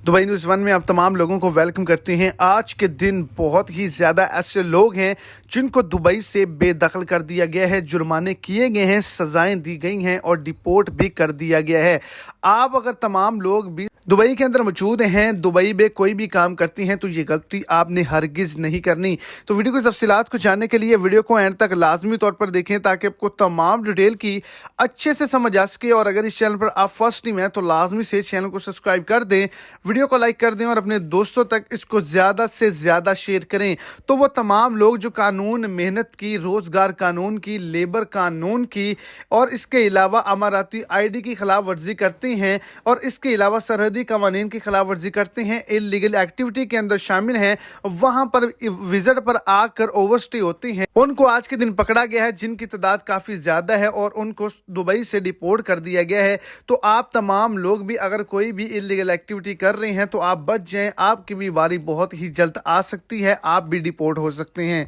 Dubai news one में आप तमाम लोगों को वेलकम करते हैं। आज के दिन बहुत ही ज़्यादा ऐसे लोग हैं जिनको दुबई से बेदखल कर दिया गया है, जुर्माने किए गए हैं, सज़ाएं दी गई हैं और डिपोर्ट भी कर दिया गया है। आप अगर तमाम लोग भी दुबई के अंदर मौजूद हैं, दुबई में कोई भी काम करती हैं, तो ये गलती आपने हरगिज़ नहीं करनी। तो वीडियो की तफसीलात को जानने के लिए वीडियो को एंड तक लाजमी तौर पर देखें ताकि आपको तमाम डिटेल की अच्छे से समझ आ सके। और अगर इस चैनल पर आप फर्स्ट टाइम हैं तो लाजमी से चैनल को सब्सक्राइब कर दें, वीडियो को लाइक कर दें और अपने दोस्तों तक इसको ज़्यादा से ज़्यादा शेयर करें। तो वो तमाम लोग जो कानून, मेहनत की, रोज़गार कानून की, लेबर कानून की और इसके अलावा अमाराती ID की खिलाफ वर्जी करते हैं और इसके अलावा सरहदी कवानीन की खिलाफ वर्जी करते हैं, इलीगल एक्टिविटी के अंदर शामिल हैं, वहाँ पर विजिट पर आकर ओवरस्टे होते हैं, उनको आज के दिन पकड़ा गया है, जिनकी तादाद काफ़ी ज़्यादा है और उनको दुबई से डिपोर्ट कर दिया गया है। तो आप तमाम लोग भी अगर कोई भी इलीगल एक्टिविटी कर रहे हैं तो आप बच जाएं, आपकी भी बारी बहुत ही जल्द आ सकती है, आप भी डिपोर्ट हो सकते हैं।